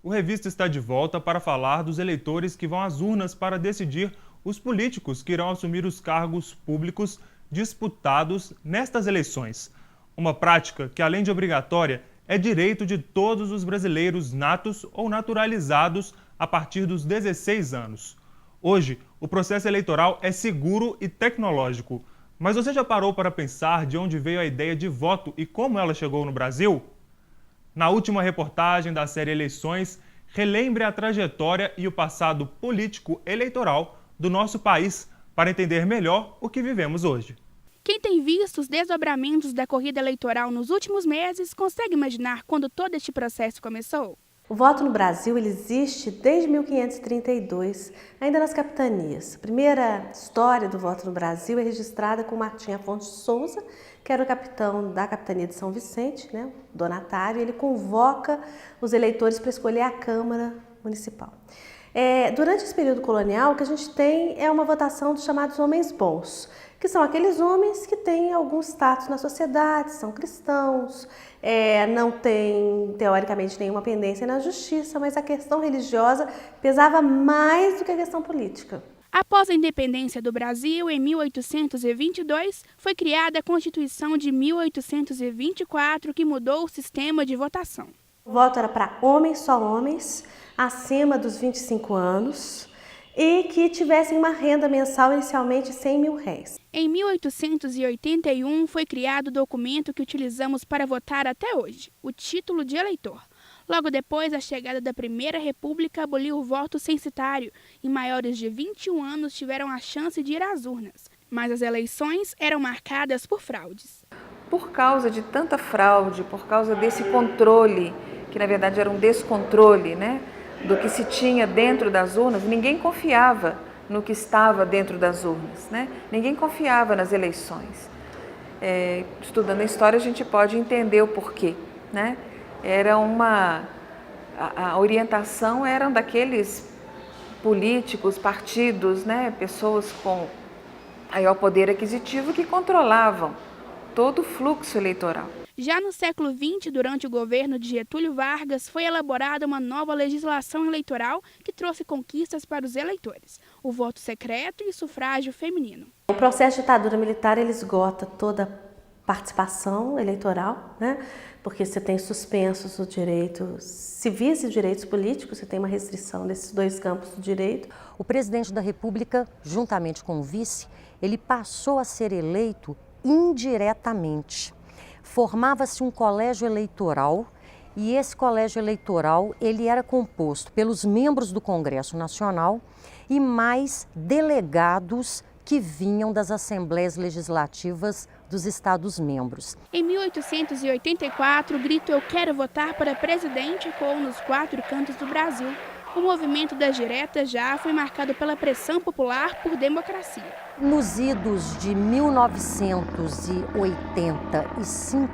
o Revista está de volta para falar dos eleitores que vão às urnas para decidir os políticos que irão assumir os cargos públicos disputados nestas eleições. Uma prática que, além de obrigatória, é direito de todos os brasileiros natos ou naturalizados a partir dos 16 anos. Hoje, o processo eleitoral é seguro e tecnológico. Mas você já parou para pensar de onde veio a ideia de voto e como ela chegou no Brasil? Na última reportagem da série Eleições, relembre a trajetória e o passado político eleitoral do nosso país para entender melhor o que vivemos hoje. Quem tem visto os desdobramentos da corrida eleitoral nos últimos meses consegue imaginar quando todo este processo começou? O voto no Brasil ele existe desde 1532, ainda nas capitanias. A primeira história do voto no Brasil é registrada com Martim Afonso de Souza, que era o capitão da capitania de São Vicente, né, donatário. Ele convoca os eleitores para escolher a Câmara Municipal. Durante esse período colonial, o que a gente tem é uma votação dos chamados homens bons, que são aqueles homens que têm algum status na sociedade, são cristãos, não têm, teoricamente, nenhuma pendência na justiça, mas a questão religiosa pesava mais do que a questão política. Após a independência do Brasil, em 1822, foi criada a Constituição de 1824, que mudou o sistema de votação. O voto era para homens, só homens, acima dos 25 anos, e que tivessem uma renda mensal inicialmente de R$100 mil. Em 1881 foi criado o documento que utilizamos para votar até hoje, o título de eleitor. Logo depois, a chegada da Primeira República aboliu o voto censitário e maiores de 21 anos tiveram a chance de ir às urnas. Mas as eleições eram marcadas por fraudes. Por causa de tanta fraude, por causa desse controle, que na verdade era um descontrole, né, do que se tinha dentro das urnas, ninguém confiava no que estava dentro das urnas, né? Ninguém confiava nas eleições. Estudando a história, a gente pode entender o porquê, né? A orientação eram daqueles políticos, partidos, né? Pessoas com maior poder aquisitivo que controlavam todo o fluxo eleitoral. Já no século XX, durante o governo de Getúlio Vargas, foi elaborada uma nova legislação eleitoral que trouxe conquistas para os eleitores: o voto secreto e o sufrágio feminino. O processo de ditadura militar ele esgota toda a participação eleitoral, né? Porque você tem suspensos os direitos civis e direitos políticos, você tem uma restrição desses dois campos do direito. O presidente da República, juntamente com o vice, ele passou a ser eleito indiretamente. Formava-se um colégio eleitoral e esse colégio eleitoral ele era composto pelos membros do Congresso Nacional e mais delegados que vinham das assembleias legislativas dos Estados-membros. Em 1884, o grito "Eu quero votar para presidente" ecoou nos 4 cantos do Brasil. O movimento das diretas já foi marcado pela pressão popular por democracia. Nos idos de 1985,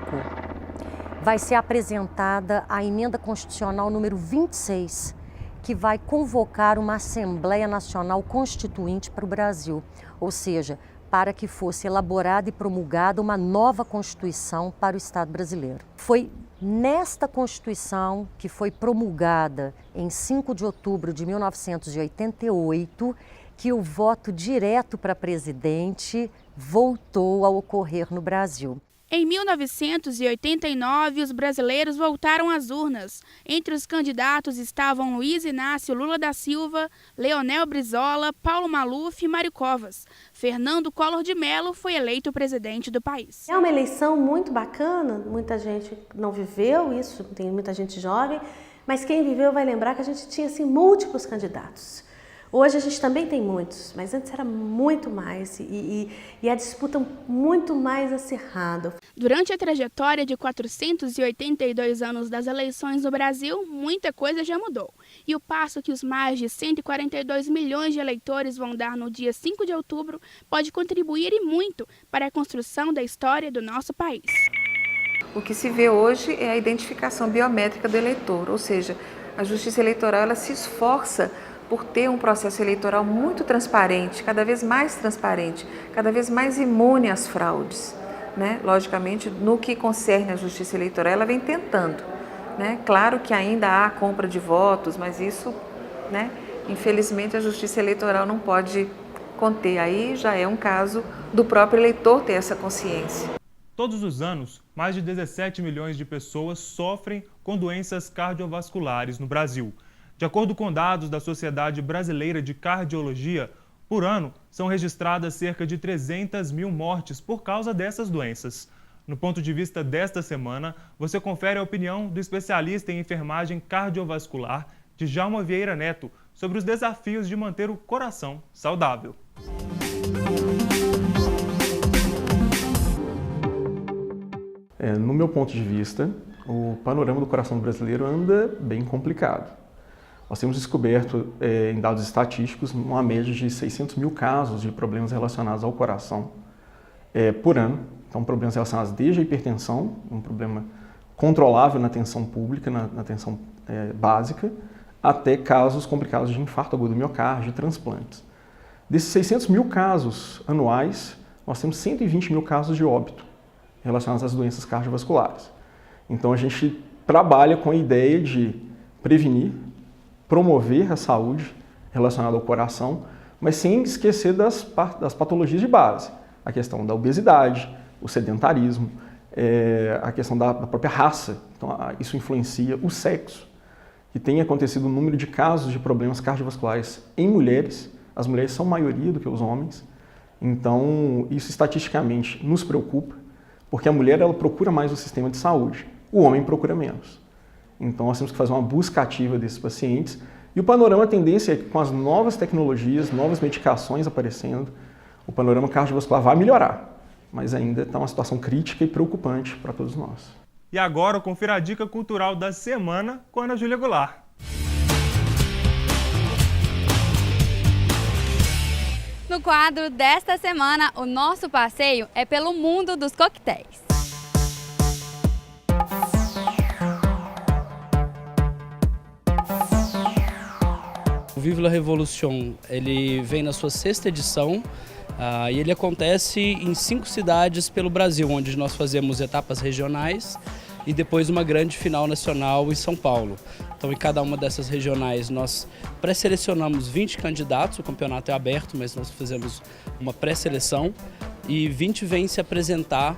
vai ser apresentada a Emenda Constitucional número 26, que vai convocar uma Assembleia Nacional Constituinte para o Brasil, ou seja, para que fosse elaborada e promulgada uma nova Constituição para o Estado brasileiro. Foi nesta Constituição, que foi promulgada em 5 de outubro de 1988, que o voto direto para presidente voltou a ocorrer no Brasil. Em 1989, os brasileiros voltaram às urnas. Entre os candidatos estavam Luiz Inácio Lula da Silva, Leonel Brizola, Paulo Maluf e Mário Covas. Fernando Collor de Mello foi eleito presidente do país. É uma eleição muito bacana, muita gente não viveu isso, tem muita gente jovem, mas quem viveu vai lembrar que a gente tinha assim, múltiplos candidatos. Hoje a gente também tem muitos, mas antes era muito mais e a disputa muito mais acirrada. Durante a trajetória de 482 anos das eleições no Brasil, muita coisa já mudou. E o passo que os mais de 142 milhões de eleitores vão dar no dia 5 de outubro pode contribuir e muito para a construção da história do nosso país. O que se vê hoje é a identificação biométrica do eleitor, ou seja, a Justiça Eleitoral ela se esforça por ter um processo eleitoral muito transparente, cada vez mais transparente, cada vez mais imune às fraudes, né? Logicamente, no que concerne à Justiça Eleitoral, ela vem tentando, né? Claro que ainda há compra de votos, mas isso, né, infelizmente, a Justiça Eleitoral não pode conter. Aí já é um caso do próprio eleitor ter essa consciência. Todos os anos, mais de 17 milhões de pessoas sofrem com doenças cardiovasculares no Brasil. De acordo com dados da Sociedade Brasileira de Cardiologia, por ano são registradas cerca de 300 mil mortes por causa dessas doenças. No ponto de vista desta semana, você confere a opinião do especialista em enfermagem cardiovascular, Djalma Vieira Neto, sobre os desafios de manter o coração saudável. No meu ponto de vista, o panorama do coração brasileiro anda bem complicado. Nós temos descoberto, em dados estatísticos, uma média de 600 mil casos de problemas relacionados ao coração por ano. Então, problemas relacionados desde a hipertensão, um problema controlável na atenção pública, na atenção básica, até casos complicados de infarto agudo do miocárdio e transplantes. Desses 600 mil casos anuais, nós temos 120 mil casos de óbito relacionados às doenças cardiovasculares. Então, a gente trabalha com a ideia de prevenir, promover a saúde relacionada ao coração, mas sem esquecer das patologias de base. A questão da obesidade, o sedentarismo, a questão da própria raça. Então, isso influencia o sexo. E tem acontecido um número de casos de problemas cardiovasculares em mulheres. As mulheres são maioria do que os homens. Então, isso estatisticamente nos preocupa, porque a mulher ela procura mais o sistema de saúde, o homem procura menos. Então, nós temos que fazer uma busca ativa desses pacientes. E o panorama, a tendência é que com as novas tecnologias, novas medicações aparecendo, o panorama cardiovascular vai melhorar, mas ainda está uma situação crítica e preocupante para todos nós. E agora, confira a dica cultural da semana com a Ana Júlia Goulart. No quadro desta semana, o nosso passeio é pelo mundo dos coquetéis. O Vive la Revolution, ele vem na sua 6ª edição e ele acontece em 5 cidades pelo Brasil, onde nós fazemos etapas regionais e depois uma grande final nacional em São Paulo. Então, em cada uma dessas regionais, nós pré-selecionamos 20 candidatos, o campeonato é aberto, mas nós fizemos uma pré-seleção e 20 vêm se apresentar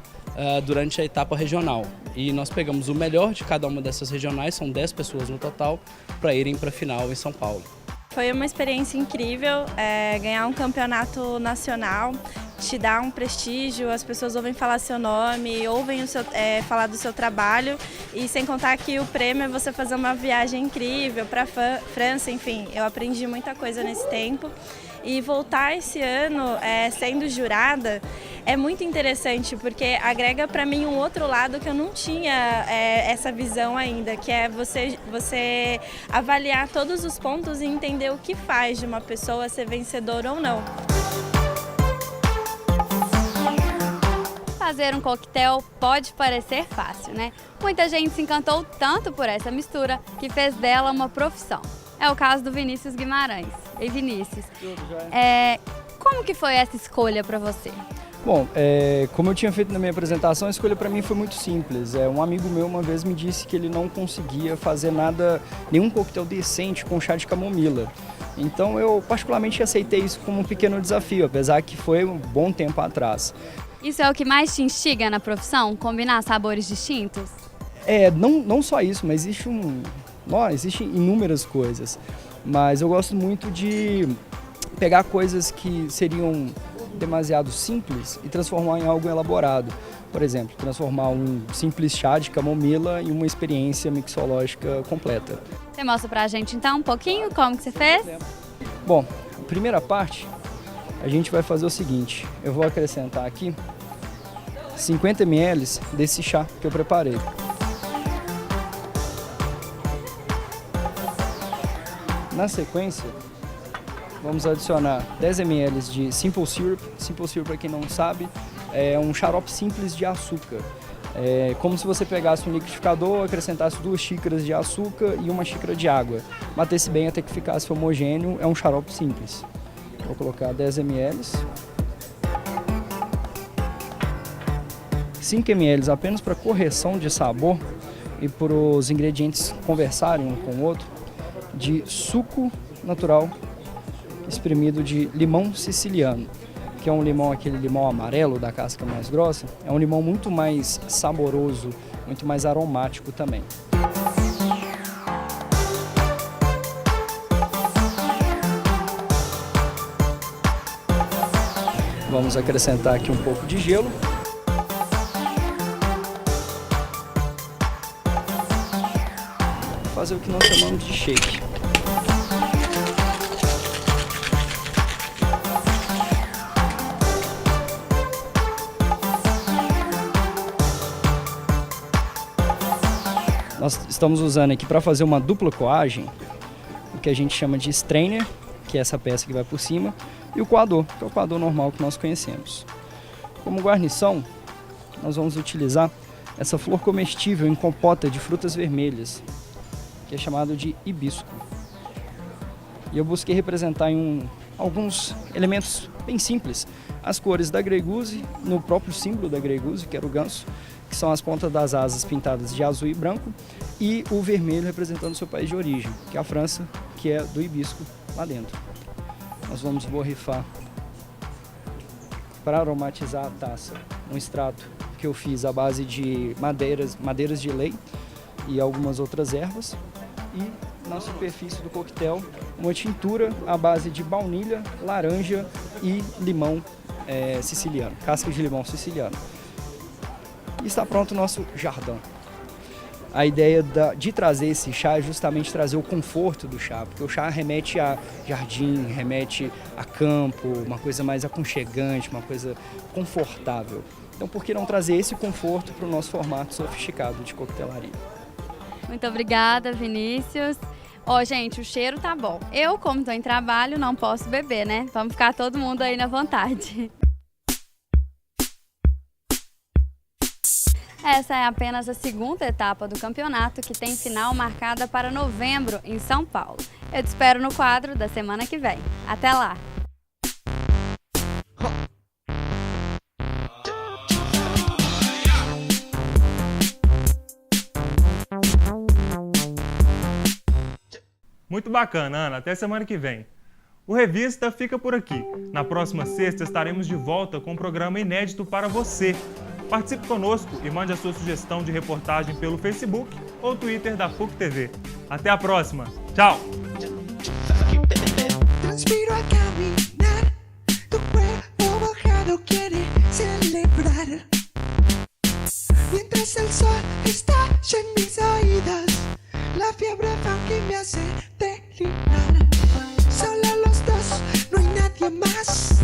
durante a etapa regional. E nós pegamos o melhor de cada uma dessas regionais, são 10 pessoas no total, para irem para a final em São Paulo. Foi uma experiência incrível, ganhar um campeonato nacional, te dá um prestígio, as pessoas ouvem falar seu nome, ouvem falar do seu trabalho e sem contar que o prêmio é você fazer uma viagem incrível para a França, enfim, eu aprendi muita coisa nesse tempo. E voltar esse ano sendo jurada é muito interessante, porque agrega para mim um outro lado que eu não tinha essa visão ainda, que é você avaliar todos os pontos e entender o que faz de uma pessoa ser vencedora ou não. Fazer um coquetel pode parecer fácil, né? Muita gente se encantou tanto por essa mistura que fez dela uma profissão. É o caso do Vinícius Guimarães. Ei, Vinícius, como que foi essa escolha para você? Bom, como eu tinha feito na minha apresentação, a escolha para mim foi muito simples. Um amigo meu uma vez me disse que ele não conseguia fazer nenhum coquetel decente com chá de camomila. Então eu particularmente aceitei isso como um pequeno desafio, apesar que foi um bom tempo atrás. Isso é o que mais te instiga na profissão? Combinar sabores distintos? Não só isso, mas existem inúmeras coisas. Mas eu gosto muito de pegar coisas que seriam demasiado simples e transformar em algo elaborado. Por exemplo, transformar um simples chá de camomila em uma experiência mixológica completa. Você mostra pra gente então um pouquinho como que você fez? Bom, a primeira parte a gente vai fazer o seguinte, eu vou acrescentar aqui 50 ml desse chá que eu preparei. Na sequência, vamos adicionar 10 ml de Simple Syrup. Simple Syrup, para quem não sabe, é um xarope simples de açúcar. É como se você pegasse um liquidificador, acrescentasse 2 xícaras de açúcar e 1 xícara de água. Batesse bem até que ficasse homogêneo, é um xarope simples. Vou colocar 10 ml. 5 ml apenas para correção de sabor. e para os ingredientes conversarem um com o outro, de suco natural espremido de limão siciliano, que é um limão, aquele limão amarelo da casca mais grossa. É um limão muito mais saboroso, muito mais aromático também. Vamos acrescentar aqui um pouco de gelo. Fazer o que nós chamamos de shake. Nós estamos usando aqui para fazer uma dupla coagem, o que a gente chama de strainer, que é essa peça que vai por cima, e o coador, que é o coador normal que nós conhecemos. Como guarnição, nós vamos utilizar essa flor comestível em compota de frutas vermelhas, que é chamado de hibisco. E eu busquei representar em alguns elementos bem simples as cores da Grey Goose, no próprio símbolo da Grey Goose, que era o ganso, que são as pontas das asas pintadas de azul e branco, e o vermelho representando o seu país de origem, que é a França, que é do hibisco lá dentro. Nós vamos borrifar para aromatizar a taça um extrato que eu fiz à base de madeiras de lei e algumas outras ervas, e na superfície do coquetel uma tintura à base de baunilha, laranja e limão siciliano, casca de limão siciliano. E está pronto o nosso jardin. A ideia de trazer esse chá é justamente trazer o conforto do chá, porque o chá remete a jardim, remete a campo, uma coisa mais aconchegante, uma coisa confortável. Então, por que não trazer esse conforto para o nosso formato sofisticado de coquetelaria? Muito obrigada, Vinícius. Gente, o cheiro tá bom. Eu, como estou em trabalho, não posso beber, né? Vamos ficar todo mundo aí na vontade. Essa é apenas a segunda etapa do campeonato, que tem final marcada para novembro em São Paulo. Eu te espero no quadro da semana que vem. Até lá! Muito bacana, Ana. Até semana que vem. O Revista fica por aqui. Na próxima sexta estaremos de volta com um programa inédito para você. Participe conosco e mande a sua sugestão de reportagem pelo Facebook ou Twitter da PUC TV. Até a próxima. Tchau! Transpiro al caminar, tu cuerpo mojado quiere celebrar. Mientras el sol estalla en mis oídos, la fiebre funky me hace delirar. Solo los dos, no hay nadie más.